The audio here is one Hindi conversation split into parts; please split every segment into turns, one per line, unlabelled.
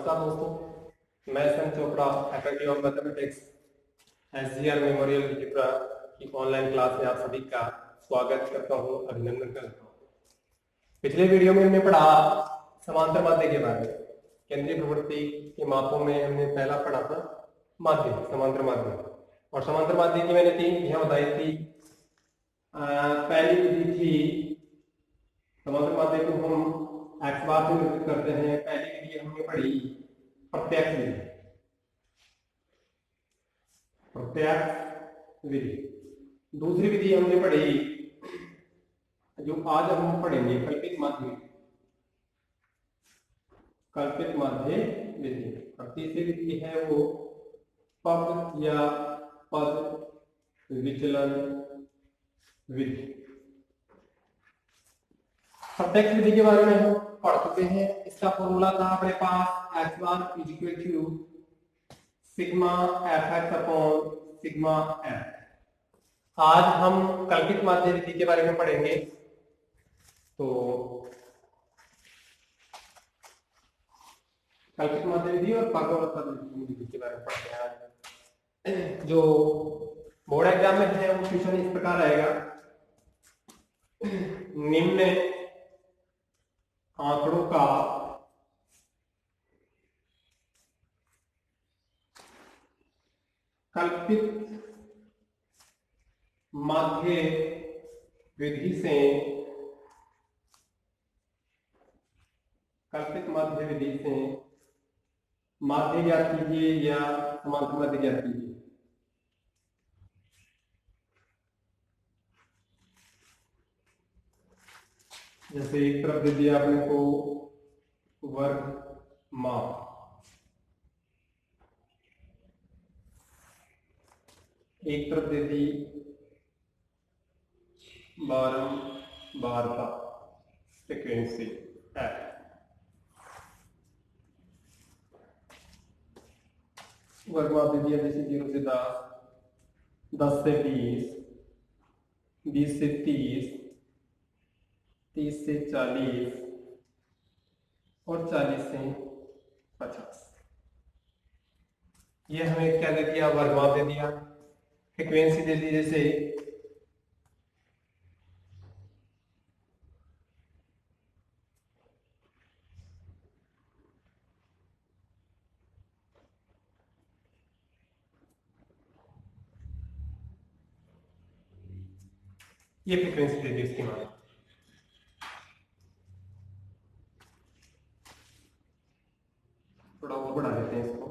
नमस्कार दोस्तों, मैं सन Chopra faculty of mathematics SGR memorial algebra की ऑनलाइन क्लास में आप सभी का स्वागत करता हूं, अभिनंदन करता हूं। पिछले वीडियो में हमने पढ़ा समांतर माध्य के बारे में। केंद्रीय प्रवृत्ति के मापों में हमने पहला पढ़ा था माध्य, समांतर माध्य। और समांतर माध्य की मैंने 3 विधियां बताई थी। पहली विधि थी समांतर माध्य को हम x बार से निरूपित करते हैं। पहली विधि हमने पढ़ी प्रत्यक्ष विधि, प्रत्यक्ष विधि। दूसरी विधि हमने पढ़ी जो आज हम पढ़ेंगे कल्पित माध्य विधि, कल्पित माध्य विधि। और तीसरी विधि है वो पद या पद विचलन विधि। प्रत्यक्ष विधि के बारे में हम पढ़ चुके हैं। इसका फॉर्मूला था अपने पास x bar is equal to sigma fx upon sigma f। आज हम कल्पित माध्य विधि के बारे में पढ़ेंगे। तो कल्पित माध्य विधि और पद विधि के बारे में पढ़ते हैं। जो बोर्ड एग्जाम में है वो क्वेश्चन इस प्रकार आएगा, निम्न आंकड़ों का कल्पित माध्य विधि से, कल्पित माध्य विधि से माध्य ज्ञात कीजिए या समांतर माध्य ज्ञात कीजिए। जैसे एक तरफ दे दिया आपने को वर्ग माप, एक तरफ दे दी बारंबारता फ्रीक्वेंसी f। वर्ग माप दे दिया जैसे 0 से 10, 10 से 20, 20 से 30, 30 से 40 और 40 से 50। ये हमें क्या दे दिया, वर्ग माप दे दिया। फ्रीक्वेंसी दे दी जैसे ये फ्रीक्वेंसी दे दी उसकी मान। थोड़ा और बढ़ा देते हैं इसको।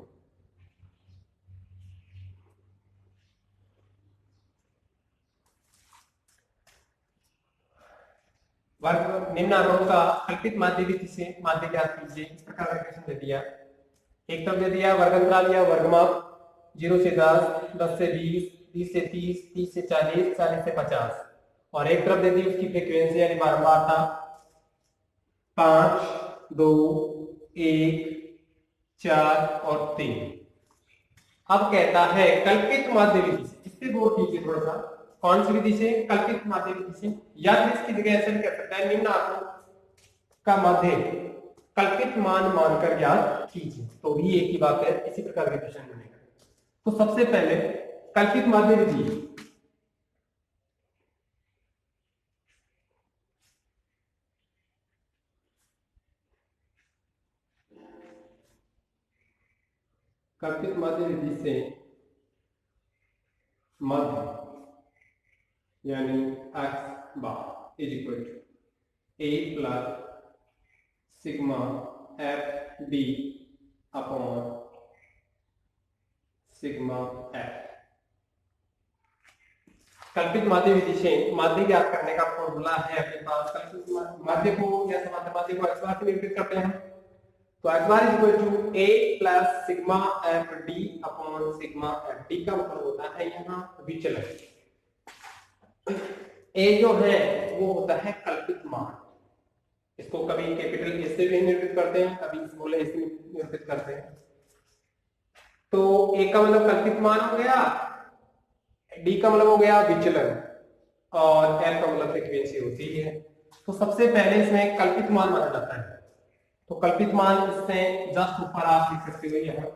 वर्ग निम्न आंकड़ों का कल्पित माध्य विधि से माध्य ज्ञात कीजिए, इस प्रकार का क्वेश्चन दे दिया। एक तरफ दे दिया वर्ग अंतराल या वर्ग माप 0 से 10, 10 से 20, 20 से 30, 30 से 40, 40 से 50। और एक तरफ दे दी उसकी फ्रीक्वेंसी यानी बारंबारता 5, 2, 1, 4 और 3। अब कहता है कल्पित माध्य विधि से, इस पे गौर कीजिए थोड़ा सा। कौन सी विधि से? कल्पित माध्य विधि से। या फिर इसकी जगह ऐसे भी कह सकता है निम्न आंकड़ों का माध्य कल्पित मान मानकर ज्ञात कीजिए, तो भी एक ही बात है। इसी प्रकार के क्वेश्चन बनेगा। तो सबसे पहले कल्पित माध्य विधि, कल्पित माध्य विधि से माध्य यानी x bar is equal to a plus sigma f d upon sigma f। कल्पित माध्य विधि से माध्य ज्ञात करने का फॉर्मूला है अपने पास। कल्पित माध्य को या समांतर माध्य को x बार से निरूपित करते हैं, तो x bar is equal to a plus sigma f d upon sigma f d का मतलब होता है यहाँ विचलन। a जो है वो होता है कल्पित मान। इसको कभी कैपिटल A से भी निरूपित करते हैं, कभी स्मॉल a से निरूपित करते हैं। तो a का मतलब कल्पित मान हो गया, d का मतलब हो गया विचलन, और f का मतलब फ्रीक्वेंसी होती है। तो सबसे पहले इसमें कल्पित मान माना जाता है। तो कल्पित मान इससे जस्ट ऊपर आप लिख सकते हो यहाँ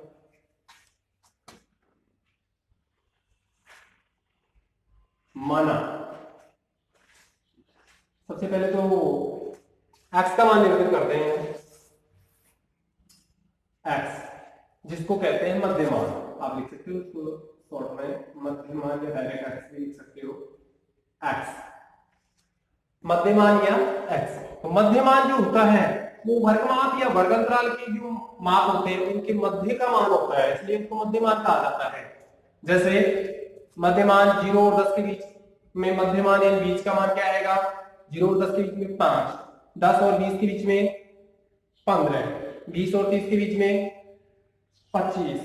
माना। सबसे पहले तो x का मान निर्धारित करते हैं, x जिसको कहते हैं मध्यमान, आप लिख सकते हो उसको शॉर्ट में मध्यमान या डायरेक्ट x भी लिख सकते हो, x मध्यमान या x। तो मध्यमान जो होता है वो वर्गमाप या वर्गंतराल के जो माप होते हैं उनके मध्य का मान होता है, इसलिए उसको मध्यमान कहा जाता है। जैसे मध्यमान 0 और 10 के बीच में मध्यमान यानी बीच का मान क्या आएगा, 0 और 10 के बीच में 5, 10 और 20 के बीच में 15, 20 और 30 के बीच में 25।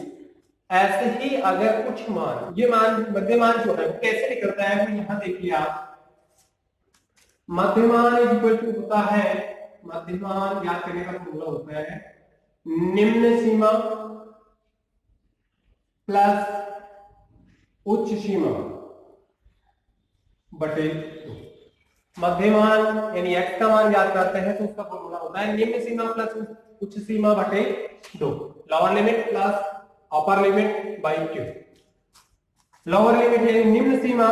ऐसे ही अगर कुछ मान, ये मान मध्यमान जो है वो कैसे निकलता है, वो यहां देखिए आप, मध्यमान इक्वल टू होता है, मध्यमान याद करने का फॉर्मूला होता है निम्न सीमा प्लस उच्च सीमा बटे 2। मध्यमान यानी x का मान याद करते हैं तो उसका फॉर्मूला होता है निम्न सीमा प्लस उच्च सीमा बटे 2, lower limit plus upper limit by Q. Lower limit है निम्न सीमा,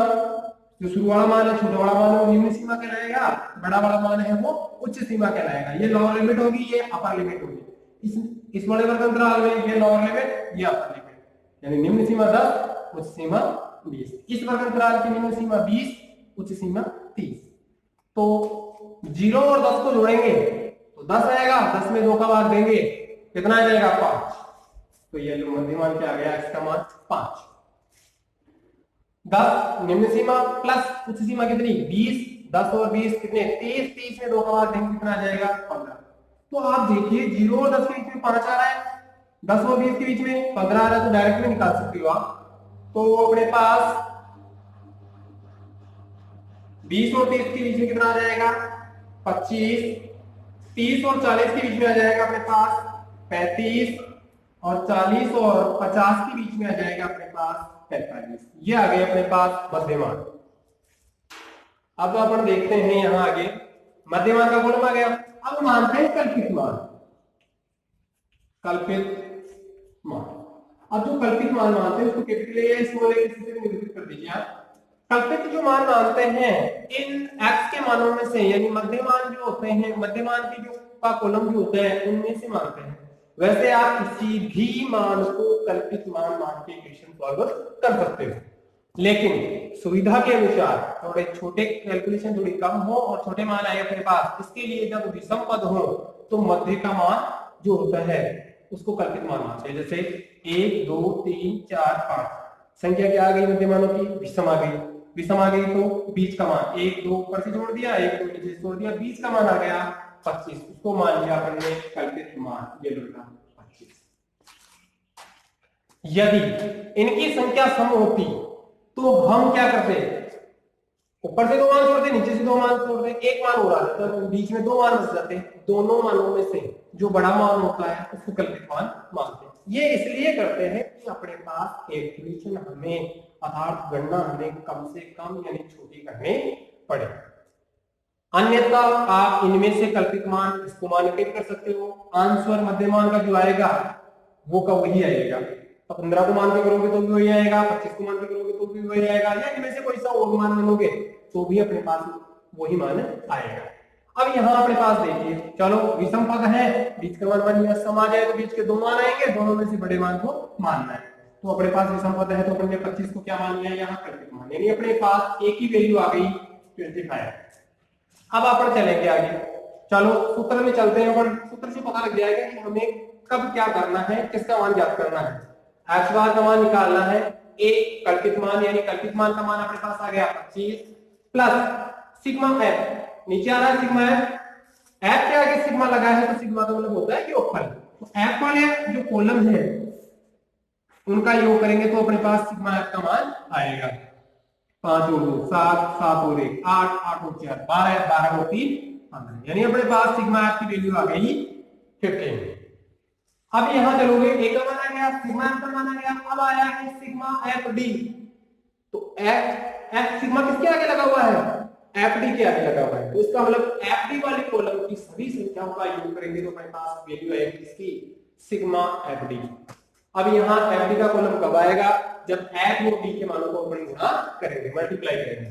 जो शुरू वाला मान है छोटा वाला मान है वो निम्न सीमा कहलाएगा, बड़ा वाला मान है वो उच्च सीमा कहलाएगा। ये लोअर लिमिट होगी, ये अपर लिमिट होगी। इस बड़े वर्गंतराल में ये लोअर लिमिट, ये अपर लिमिट, यानी निम्न सीमा 10, उच्च सीमा 20। इस वर्गंतराल की निम्न सीमा 20, उच्च सीमा 30। तो 0 और 10 को जोड़ेंगे तो 10 आएगा, 10 में 2 का भाग देंगे कितना आ जाएगा 5। तो ये जो मध्यमान क्या आ गया, x का मान 5। 10 निम्न सीमा प्लस उच्च सीमा कितनी 20, 10 और 20 कितने 30, 30 में 2 का भाग देंगे कितना आ जाएगा 15। तो आप देखिए 0 और 10 के बीच में 5 आ रहा है, 10 और 20 के बीच में 15 आ रहा है, तो डायरेक्ट में निकाल सकते हो आप। तो अपने पास 20 और 30 के बीच में कितना आ जाएगा 25, 30 और 40 के बीच में आ जाएगा अपने पास 35, और 40 और 50 के बीच में आ जाएगा अपने पास 45। ये आ गए अपने पास मध्यमान। अब अपन देखते हैं यहां आगे मध्यमान का कॉलम आ गया। अब मानते हैं कल्पित मान, कल्पित मान। अब जो कल्पित मान मानते हैं उसको कैपिटल ए स्मॉल ए किसी से निरूपित कर दीजिए आप। कल्पित जो मान मानते हैं इन x के मानों में से, यानी मध्यमान जो होते हैं, मध्यमान की जो का कॉलम जो होता है उनमें से मानते हैं। वैसे आप किसी भी मान को कल्पित मान मान के इक्वेशन सॉल्व कर सकते हो, लेकिन सुविधा के अनुसार थोड़े छोटे कैलकुलेशन थोड़ी कम हो और छोटे मान आए अपने पास, इसके लिए जब विषम पद हो तो मध्य का मान जो होता है उसको कल्पित मान मानते हैं। जैसे 1 2 3 4 5 संख्या क्या आ गई मध्यमानों की, विषम आ गई। विषम आ गई तो बीच का मान 1 2 ऊपर से जोड़ दिया, 1 2 नीचे से जोड़ दिया, बीच का मान आ गया 25, उसको मान लिया अपन ने कल्पित मान, ये लगा 25। यदि इनकी संख्या सम होती तो हम क्या करते, ऊपर से 2 मान जोड़ते, नीचे से 2 मान जोड़ते, एक मान हो रहा था तो बीच में 2 मान बच जाते। दोनों मानों में से जो बड़ा मान होता है उसको कल्पित मान मानते हैं। ये इसलिए करते हैं कि अपने पास कैलकुलेशन हमें अर्थात गणना हमें कम से कम यानी छोटी करनी पड़े। अन्यथा आप इनमें से कल्पित मान इसको मॉडिफाई कर सकते हो, आंसर मध्यमान का जो आएगा वो का वही आएगा। तो 15 को मान के करोगे तो भी वही आएगा, 25 को मान के करोगे तो भी वही आएगा, या इनमें से कोई सा और मान मानोगे तो भी अपने पास वही मान आएगा। अब यहाँ अपने पास देखिए, चलो विषम पद है, बीच का मान मान सम आ जाए तो बीच के 2 मान आएंगे, दोनों में से बड़े मान को मानना है। तो अपने पास विषम पद है तो अपन ने 25 को क्या मान लिया यहाँ कल्पित मान, यानी अपने पास एक ही वैल्यू आ गई 25। अब अपन चलेंगे आगे, चलो सूत्र में चलते हैं। अपन सूत्र से पता लग जाएगा कि हमें कब क्या करना है, किसका मान ज्ञात करना है। x बार का मान निकालना है, a कल्पित मान यानी कल्पित मान का मान अपने पास आ गया 25 प्लस सिग्मा f, नीचे आ रहा है सिग्मा f, f के आगे सिग्मा लगा है तो सिग्मा का मतलब होता है योगफल। तो f वाले जो कॉलम है उनका योग करेंगे तो अपने पास सिग्मा f का मान आएगा 5 और 2 7, 7 और 1 8, 8 और 4 12, 12 और 3 15, यानी अपने पास सिग्मा f की वैल्यू आ गई 15। अब यहां चलोगे, a का मान आ गया, सिग्मा f का मान आ गया, अब आया है सिग्मा f d। तो f सिग्मा किसके आगे लगा हुआ है, एफडी के आगे लगा हुआ है, तो इसका मतलब एफडी वाले कॉलम की सभी संख्याओं का योग करेंगे तो अपने पास वैल्यू आएगी इसकी सिग्मा एफडी। अब यहाँ एफडी का कॉलम कब आएगा, जब एफ और डी के मानों को अपन गुणा करेंगे, मल्टीप्लाई करेंगे,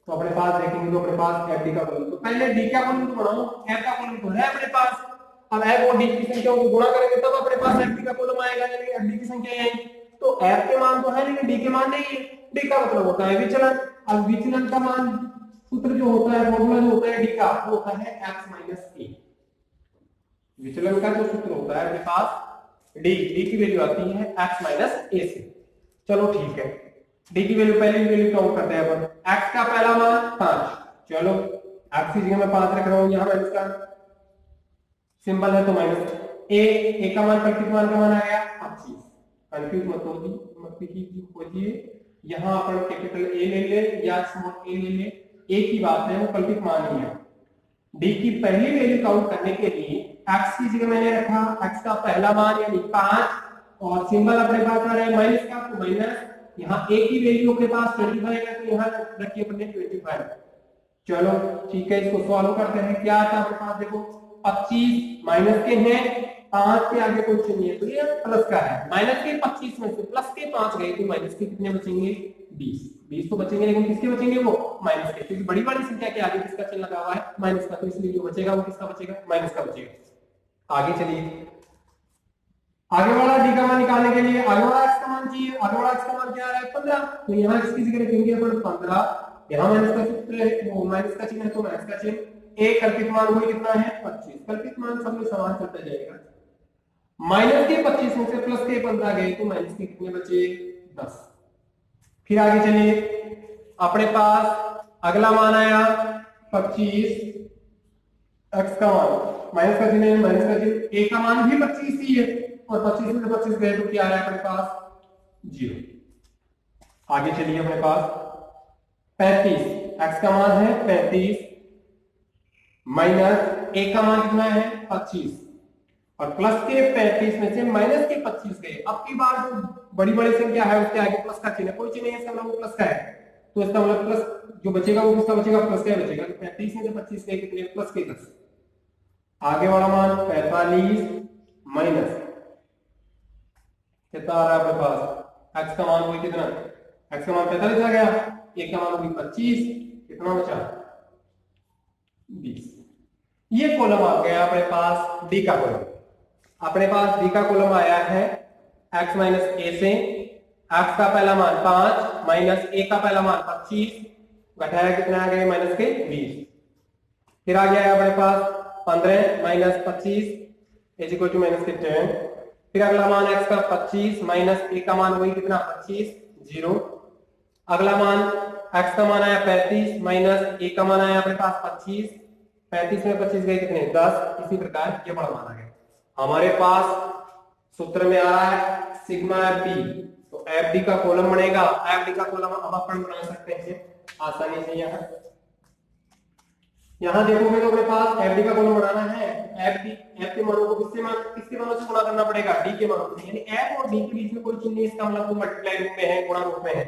तो अपने पास देखेंगे तो अपने पास एफडी का कॉलम, तो पहले डी का कॉलम तो बनाओ, एफ का कॉलम तो है अपने पास। अब एफ और डी की संख्याओं को गुणा करेंगे तब अपने पास एफडी का कॉलम आएगा, यानी एफडी की संख्या आएगी। तो एफ के मान तो है लेकिन डी के मान नहीं है, डी का मतलब होता है विचलन। अब विचलन का मान सूत्र जो होता है, फॉर्मूला जो होता है डी का, वो होता है x माइनस ए। विचलन का जो सूत्र होता है अपने पास डी की वैल्यू आती है x माइनस ए से। चलो ठीक है, डी की वैल्यू, पहली वैल्यू काउंट करते हैं अपन। x का पहला मान 5, चलो x की जगह मैं 5 रख रहा हूं, यहां माइनस का सिंबल है तो माइनस। ए का मान कल्पित मान का मान आ गया 25, कंफ्यूज मत होइए, यहां अपन कैपिटल ए ले ले या स्मॉल ए ले ले, एक ही बात है, वो कल्पित मान ही है। डी की पहली वैल्यू काउंट करने के लिए x की जगह मैंने रखा x का पहला मान यानी 5, और सिंबल अपने पास आ रहा है माइनस का, तो माइनस। यहाँ a की वैल्यू अपने पास 25 है तो यहाँ रखिए अपने 25। चलो ठीक है, इसको सॉल्व करते हैं। क्या आता है अपने पास, देखो 25 माइनस के हैं, 5 के आगे कुछ नहीं है तो ये प्लस का है। माइनस के 25 में से प्लस के 5 गए तो माइनस के कितने बचेंगे, 20 तो बचेंगे, लेकिन किसके बचेंगे, वो माइनस के, क्योंकि बड़ी वाली संख्या के आगे किसका चिन्ह लगा हुआ है, माइनस का, तो इसलिए जो बचेगा वो किसका बचेगा, माइनस का बचेगा। आगे चलिए, आगे वाला डी का मान निकालने के लिए आगे वाला x का मान चाहिए। आगे वाला x का मान क्या आ रहा है, 15, तो यहाँ इसकी जगह रखेंगे अपन 15, यहाँ माइनस का सूत्र है, वो माइनस का चिन्ह है तो माइनस का चिन्ह। ए कल्पित मान वही कितना है, 25, कल्पित मान सब में समान चलता जाएगा। माइनस के 25 में से प्लस के 15 गए तो माइनस के कितने बचे, 10। फिर आगे चलिए, अपने पास अगला मान आया 25, x का मान माइनस का चिन्ह है, माइनस का चिन्ह, a का मान भी 25 ही है, और 25 में से 25 गए तो क्या आ रहा है अपने पास, 0। आगे चलिए, अपने पास 35, x का मान है 35 माइनस a का मान कितना है 25, और प्लस के 35 में से माइनस के 25 गए। अब की बार जो बड़ी बड़ी संख्या है उसके आगे प्लस का चिन्ह, कोई चिन्ह नहीं है, इसका मतलब प्लस का है, तो इसका मतलब प्लस जो बचेगा वो किसका बचेगा, प्लस का बचेगा। तो 35 में से 25 गए कितने, प्लस के 10। आगे वाला मान 45 माइनस कितना आ रहा है अपने पास, x का मान वही कितना, x का मान 45 आ गया, a का मान वही 25, कितना बचा, 20। ये कॉलम आ गया अपने पास डी का कॉलम। अपने पास डी का कॉलम आया है x माइनस ए से, x का पहला मान 5 माइनस a का पहला मान 25, घटाया कितना आ गया, माइनस के 20। फिर आ गया अपने पास 15 minus 25 is equal to minus के 10। फिर अगला मान x का 25 माइनस a का मान वही कितना 25, 0। अगला मान x का मान आया 35 माइनस a का मान आया अपने पास 25, 35 में 25 गए कितने, 10। इसी प्रकार ये बड़ा मान आ गया। हमारे पास सूत्र में आ रहा है सिग्मा एफ डी, तो एफ डी का कॉलम बनेगा, एफ डी का कॉलम अब अपन बना सकते हैं आसानी से। यहाँ देखोगे तो अपने पास एफ डी का कॉलम बनाना है, एफ के मानों को किसके मानों से गुणा करना पड़ेगा, डी के मानों से, यानी एफ और डी के बीच में कोई चिन्ह नहीं, इसका मतलब वो मल्टीप्लाई रूप में है, गुणा रूप में है,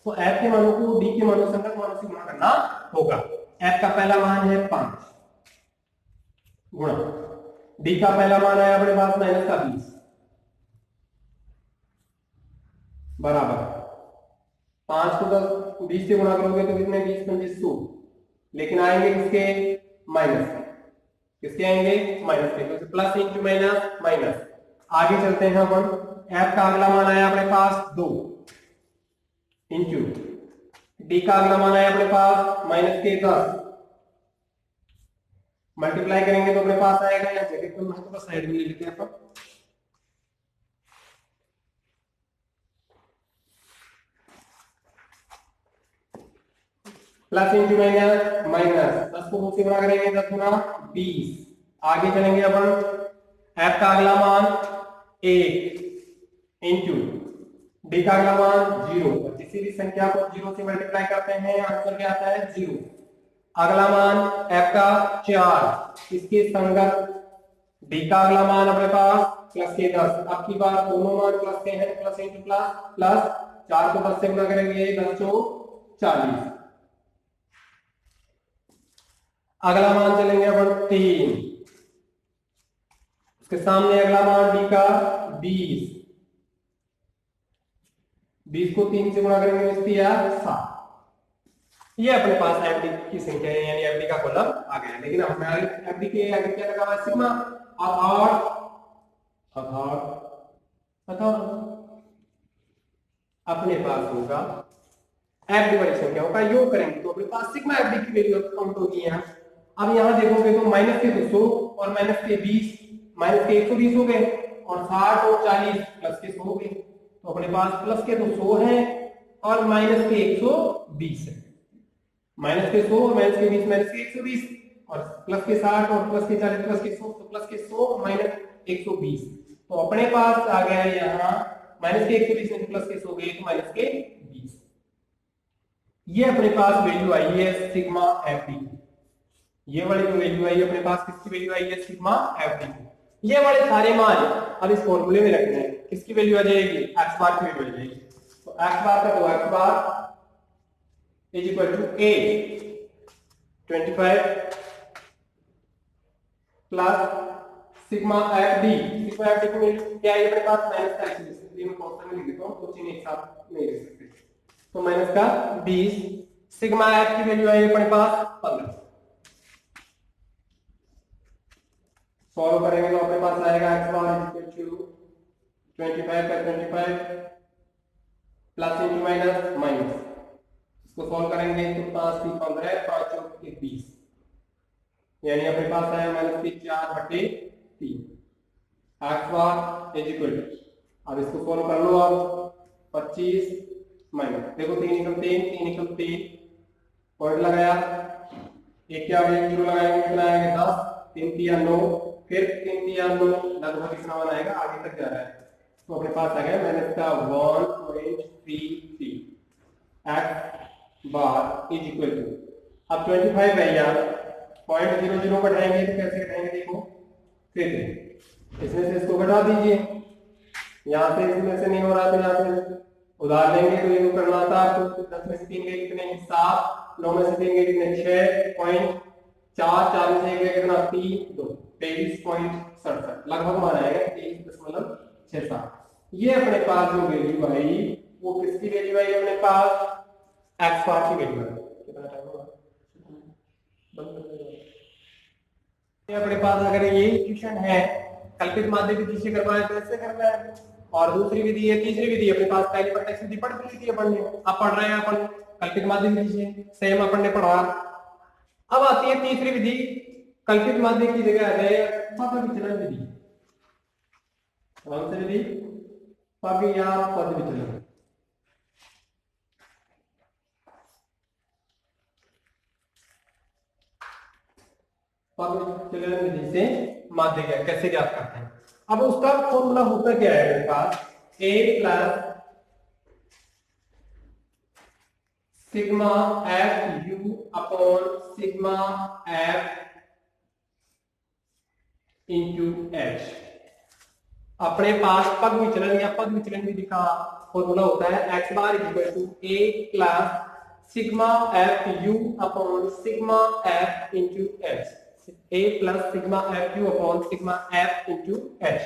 तो एफ के मानों को डी के मानों संगत मानों से गुणा करना होगा। एफ का पहला मान है 5 गुणा डी का पहला मान आया अपने पास माइनस का 20 बराबर 5 को 10 20 से गुणा करोगे तो कितने, 20 25 100, लेकिन आएंगे किसके, माइनस के, किसके आएंगे, माइनस के, तो प्लस इंटू माइनस माइनस। आगे चलते हैं अपन, एफ का अगला मान आया अपने पास 2 इंटू डी का अगला मान आया अपने पास माइनस के 10, मल्टीप्लाई करेंगे तो अपने पास आएगा, या जगह पर महत्व का साइड में ले लेते हैं अपन, प्लस इंटू माइनस माइनस, 10 को 2 से गुणा करेंगे 10 गुना 20। आगे चलेंगे अपन, एफ का अगला मान 1 इंटू डी का अगला मान 0, किसी भी संख्या को 0 से मल्टीप्लाई करते हैं आंसर क्या आता है, 0। अगला मान एफ का 4, इसके संगत डी का अगला मान अपने पास प्लस के 10। अब की बार दोनों मान प्लस के हैं, प्लस इंटू प्लस, प्लस 4 को 10 से गुणा करेंगे 10 चौ 40, अगला मान चलेंगे अपन 3, उसके सामने अगला मान डी का 20, 20 को 3 से गुणा करेंगे बचती है 7। ये अपने पास एफडी की संख्या है, यानी एफडी का कॉलम आ गया। लेकिन हमारे एफडी के आगे क्या लगा हुआ है? सिग्मा। अर्थात अपने पास होगा एफडी वाली संख्याओं का योग करेंगे तो अपने पास सिग्मा एफडी की वैल्यू काउंट होगी यहाँ। अब यहाँ देखोगे तो माइनस के 200 और माइनस के 20, माइनस के 120 हो गए, और 60 और 40 प्लस के 100 हो गए। तो अपने पास प्लस के तो 100 है और माइनस के 120 है। माइनस के 100 और माइनस के 20, माइनस के 120, और प्लस के 60 और प्लस के 40 प्लस के 100, तो प्लस के 100 माइनस 120। तो अपने पास आ गया है यहाँ माइनस के 120 में प्लस के 100 गए तो माइनस के 20। ये अपने पास वैल्यू आई है सिग्मा एफडी। ये वाली जो वैल्यू आई है अपने पास किसकी वैल्यू आई है? Sigma FD. ये वाले सारे मान अब इस फॉर्मूले में रखने हैं। किसकी वैल्यू आ जाएगी? एक्स बार की वैल्यू आ जाएगी। तो एक्स बार का तो x bar is equal to a 25 plus sigma fd। sigma fd को क्या है अपने पास? माइनस का एक्स, इसलिए मैं कांस्टेंट में लिख देता हूं, दो चीजें एक साथ नहीं लिख सकते। तो माइनस का 20, सिग्मा एफ की वैल्यू आई अपने पास 15। सॉल्व करेंगे तो अपने पास आएगा x bar is equal to 25 का 25 प्लस इंटू माइनस माइनस, इसको सॉल्व करेंगे तो 5 3 15, 5 4 20, यानी अपने पास आया माइनस के 4/3 x bar is equal to. अब इसको सॉल्व कर लो आप, 25 माइनस, देखो 3 एकम 3, 3 एकम 3, पॉइंट लगाया, एक क्या आएगा? 0 लगाएंगे कितना आएगा? 10, 3 3 9, फिर 3 3 9, लगभग कितना वन आएगा? आगे तक जा रहा है। तो अपने पास आ गया माइनस का 1.33 x bar is equal to. अब 25 है यार, 0.00 घटाएंगे तो कैसे घटाएंगे? देखो फिर इसमें से इसको घटा दीजिए, यहाँ से इसमें से नहीं हो रहा तो यहाँ से उधार लेंगे। तो ये तो करना था आपको, 10 में से 3 गए कितने? 7, 9 में से 3 गए कितने? 6.4, 4 में से 1 गए कितना? 3 2, 23.67 लगभग मान आएगा 23.67। ये अपने पास जो वैल्यू आई वो किसकी वैल्यू आई? अपने पास एक्स बार की वैल्यू है। कितना टाइम होगा? अपने पास अगर ये इक्वेशन है, कल्पित माध्य विधि से करवाए तो ऐसे करना है, और दूसरी विधि है, तीसरी विधि अपने पास पहली प्रत्यक्ष विधि पढ़ ली थी अपन ने, अब पढ़ रहे हैं अपन कल्पित माध्य विधि से, सेम अपन ने पढ़ा। अब आती है तीसरी विधि, कल्पित माध्य की जगह आ जाए पद विचलन विधि। कौन सी विधि? पद या पद विचलन। विचलन विधि से माध्य कैसे ज्ञात करते हैं? अब उसका फॉर्मूला होता क्या है मेरे पास? a plus sigma F U upon sigma F into H. अपने पास पद विचलन या पद विचलन विधि का फॉर्मूला होता है X bar equal to a plus sigma F U upon sigma F into H. a plus sigma F U upon sigma F into H.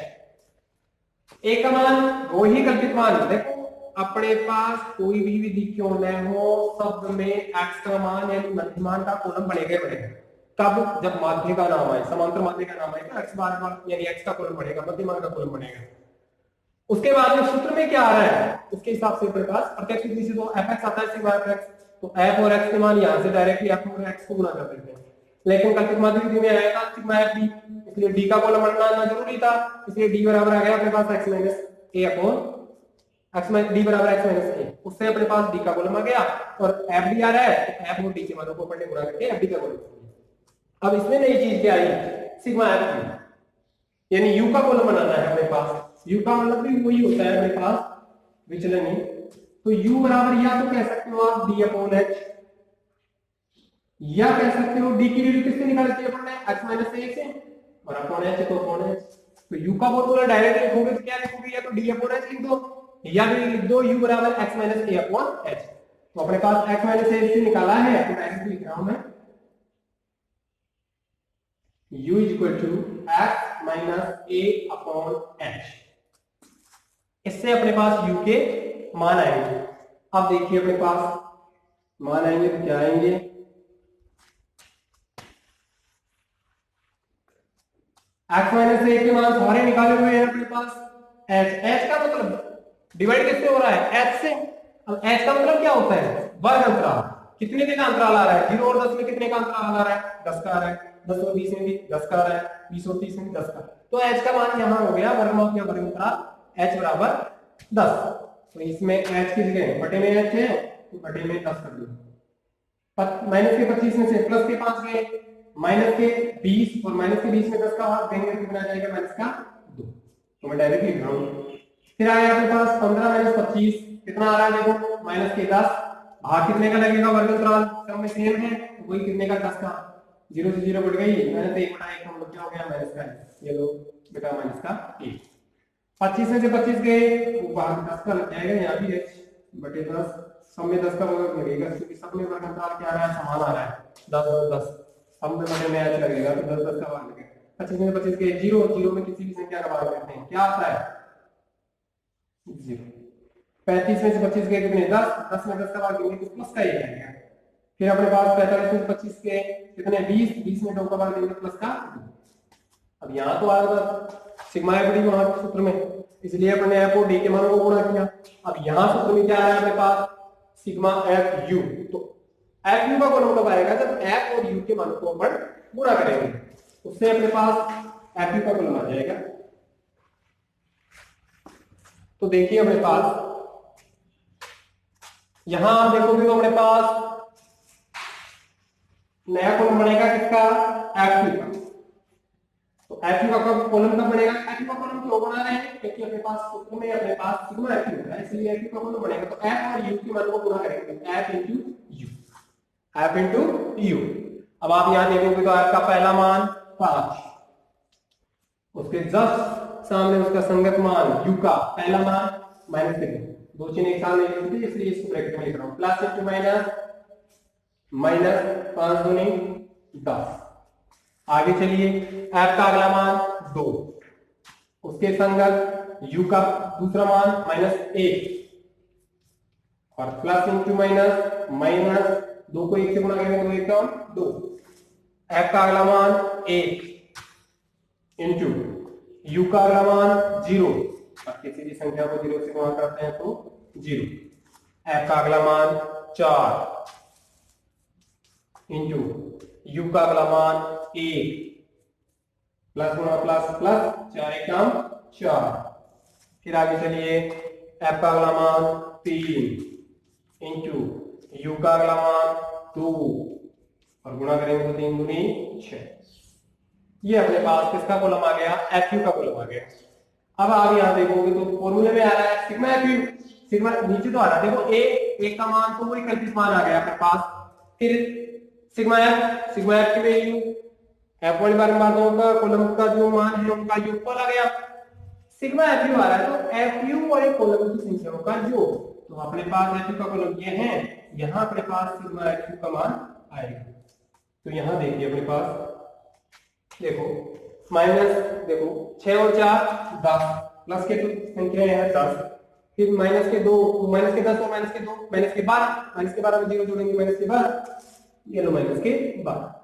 A का मान वो ही कल्पित मान। देखो अपने पास कोई भी विधि क्यों न हो, शब्द में एक्स का मान यानी मध्यमान का कॉलम बनेगा ही बनेगा। कब? जब माध्य का नाम आए, समांतर माध्य का नाम आएगा, एक्स बार यानी एक्स का कॉलम बनेगा, मध्यमान का कॉलम बनेगा। उसके बाद में सूत्र में क्या आ रहा है उसके हिसाब से अपने पास प्रत्यक्ष विधि से तो एफ एक्स आता है, सिग्मा एफ एक्स, तो एफ और एक्स के मान यहाँ से डायरेक्टली एफ और एक्स को गुणा कर देते हैं। लेकिन कल्पित माध्य विधि में आया था सिग्मा एफ डी, इसलिए डी का कॉलम बनना जरूरी था, इसलिए डी बराबर आ गया अपने पास x minus a upon x minus D बराबर एक्स माइनस ए। उससे अपने पास डी का कॉलम आ गया और एफ डी आ रहा है, तो एफ और डी के मानों को अपन ने गुणा करके एफ डी का कॉलम। अब इसमें नई चीज क्या आई? सिग्मा एफ यू, यानी यू का कॉलम बनाना है अपने पास। यू का मतलब भी वही होता है अपने पास विचलन ही। तो यू बराबर या तो कह सकते हो आप डी अपॉन एच, या कह सकते हो डी की वैल्यू किससे निकाली थी अपन ने? x माइनस ए से, और अपॉन h तो अपॉन h। तो u का फॉर्मूला डायरेक्ट लिखोगे तो क्या लिखोगे? या तो d अपॉन h लिख दो, या फिर लिख दो u बराबर x minus a upon h। तो अपने पास x माइनस ए से निकाला है तो डायरेक्ट लिख रहा हूं मैं u is equal to x minus a upon h. इससे अपने पास u के मान आएंगे। अब देखिए अपने पास मान आएंगे तो क्या आएंगे, x माइनस ए के मान सारे निकाले हुए हैं अपने पास। h का मतलब डिवाइड किससे हो रहा है, h से। अब h का मतलब क्या होता है, वर्ग अंतराल। कितने का अंतराल आ रहा है, 0 और 10 में कितने का अंतराल आ रहा है, 10 का आ रहा है। 10 और 20 में भी 10 का आ रहा है, 20 और 30 में भी 10 का। तो h का मान यहाँ हो गया वर्गमूल या वर्ग अंतराल h बराबर 10। तो इसमें h की जगह बटे में h है तो बटे में 10 कर दो। माइनस के 25 में से प्लस के 5 गए, माइनस के 20 और माइनस के 20 में 10 का भाग देंगे तो कितना जाएगा, माइनस का 2। तो मैं डायरेक्ट लिख रहा हूं। फिर आया अपने पास 15 माइनस 25 कितना आ रहा है, देखो माइनस के 10। भाग कितने का लगेगा, वर्ग अंतराल सब में सेम है तो वही कितने का, 10 का। 0 से 0 कट गई, माइनस 1 बटा 1 का मतलब क्या हो गया, माइनस का। ये लो बेटा माइनस का 1। 25 में से 25 गए वो भाग 10 का लग जाएगा, यहाँ भी h बटे 10। सब में 10 का वर्ग लगेगा क्योंकि सब में वर्ग अंतराल क्या आ रहा है, समान आ रहा है, 10 और 10। सब में बटे में h लगेगा तो 10 10 का भाग लगेगा। 25 में 25 के 0 0 में किसी भी संख्या का भाग करते हैं क्या आता है, 0। 35 में से 25 गए कितने, 10 10 में 10 का भाग देंगे तो प्लस का 1 आएगा। फिर अपने पास 45 में से 25 के कितने, 20 20 में 2 का भाग देंगे प्लस का 2। अब यहाँ तो आएगा सिग्मा एफ डी वहां के सूत्र में, इसलिए अपने एफ और डी के मानों को गुणा किया। अब यहाँ सूत्र में क्या आया अपने पास, सिग्मा एफ यू। तो एफ यू का कॉलम कब आएगा, जब एफ और यू के मानों को अपन गुणा करेंगे, उससे अपने पास एफ यू का कॉलम आ जाएगा। तो देखिए अपने पास यहां देखोगे तो अपने पास नया कॉलम बनेगा किसका, एफ यू का। तो एफ यू का कॉलम कब बनेगा, एफ यू का कॉलम क्यों बना रहे हैं, क्योंकि अपने पास सूत्र में अपने पास सिग्मा एफ यू है, इसलिए एफ यू का कॉलम बनेगा। तो एफ और यू के मान को गुणा करेंगे, F into you, F into you. अब आप यहां देखोगे तो एफ का पहला मान 5, उसके जस्ट सामने उसका संगत मान यू का पहला मान माइनस 3। दो चिन्ह एक साथ नहीं लिखते इसलिए इसको ब्रैकेट में लिख रहा हूं, प्लस इंटू माइनस, माइनस 5 दूनी 10। आगे चलिए, एफ का अगला मान 2, उसके संगत यू का दूसरा मान -1 और प्लस इंटू माइनस, माइनस 2 को 1 से गुणा करेंगे तो 1 का 2। एफ का अगला मान 1 इंटू यू का अगला मान 0 और किसी भी संख्या को 0 से गुणा करते हैं तो 0। एफ का अगला मान 4 इंटू यू का अगला मान 1, प्लस गुणा प्लस प्लस 4 एक काम 4। फिर आगे चलिए, एफ का अगला मान 3 इंटू यू का अगला मान 2 और गुणा करेंगे तो 3 दूनी 6। ये अपने पास किसका कॉलम आ गया, एफ यू का कॉलम आ गया। अब आप यहां देखोगे तो फॉर्मूले में आ रहा है सिग्मा एफ यू, सिग्मा नीचे तो आ रहा है, देखो ए का मान तो वही कल्पित मान आ गया अपने पास। फिर सिग्मा एफ की वैल्यू, एफ वाले बार का कॉलम का जो मान है उनका योगफल आ गया। सिग्मा एफ यू आ रहा है तो एफ यू वाले कॉलम की संख्याओं का योग। तो अपने पास एफ यू का कॉलम ये है, यहाँ अपने पास सिग्मा एफ यू का मान आएगा। तो यहाँ देखिए अपने पास देखो माइनस, देखो 6 और 4 10, प्लस के संख्या है 10, फिर माइनस के 2, माइनस के 10 और माइनस के 2, माइनस के 12, माइनस के 12 में 0 जोड़ेंगे माइनस के 12, ये लो माइनस के 12।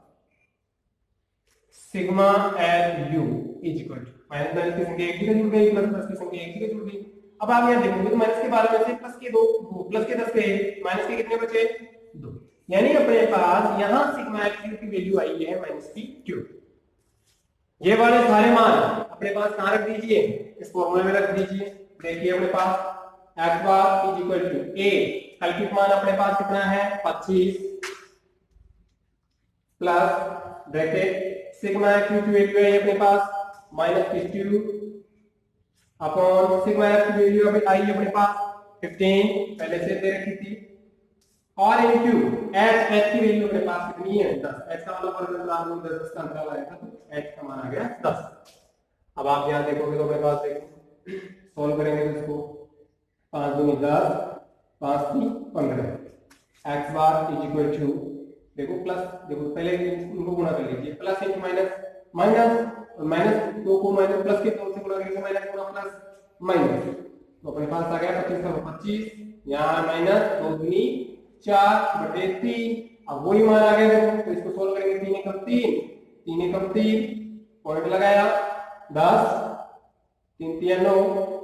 Sigma F u is equal to minus minus की संख्या एक जगह जुड़ गई, प्लस प्लस की संख्या एक जगह जुड़ गई। अब आप यहाँ देखोगे तो माइनस के 12 में से प्लस के 2, प्लस के 10 पे माइनस के कितने बचे 2, यानी अपने पास यहाँ सिग्मा एफ यू की वैल्यू आई है -2। ये वाले सारे मान अपने पास कहां रख दीजिए, इस फॉर्मूले में रख दीजिए। देखिए अपने पास F bar is equal to A, कल्पित मान अपने पास कितना है 25 प्लस ब्रैकेट सिग्मा एफ की वैल्यू है अपने पास -2 अपॉन सिग्मा एफ की वैल्यू आई अपने पास 15 पहले से दे रखी थी, और इनटू एच की वैल्यू अपने पास कितनी है 10। एच का मतलब वर्ग अंतराल 10 का अंतराल आएगा तो एच का मान आ गया 10। अब आप यहां देखोगे तो अपने पास देखो सॉल्व करेंगे तो इसको 5 दूनी 10, 5 3 15, x bar is equal to देखो प्लस, देखो पहले इनको गुणा कर लीजिए, plus into minus, minus, minus 2 को माइनस प्लस के 2 से गुणा करेंगे, माइनस पूरा प्लस माइनस, तो अपने पास आ गया 25 का 25, यहाँ माइनस 2 दूनी 4/3। अब वही मान आ गया देखो, तो इसको सोल्व करेंगे, 3 एकम 3, 3 एकम 3, पॉइंट लगाया 10, 3 तिया 9,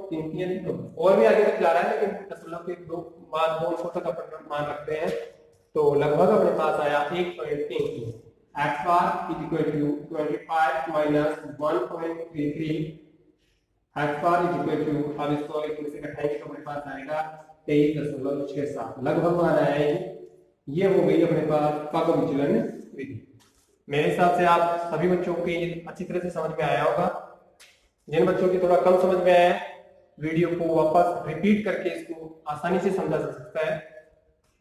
3 तिया 2, और भी आगे तक जा रहा है लेकिन दशमलव के दो मान 2 तक अपन मान रखते हैं, तो लगभग अपने पास आया 1.33। x bar is equal to 25 minus 1.33, x bar is equal to, अब इसको एक से घटाएंगे तो अपने पास आएगा 23.67, लगभग मान आया ये हो गई अपने पास पग विचलन विधि। मेरे हिसाब से आप सभी बच्चों को अच्छी तरह से समझ में आया होगा। जिन बच्चों की थोड़ा कम समझ में आया वीडियो को वापस रिपीट करके इसको आसानी से समझा जा सकता है।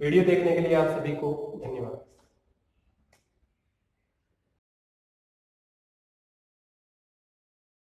वीडियो देखने के लिए आप सभी को धन्यवाद।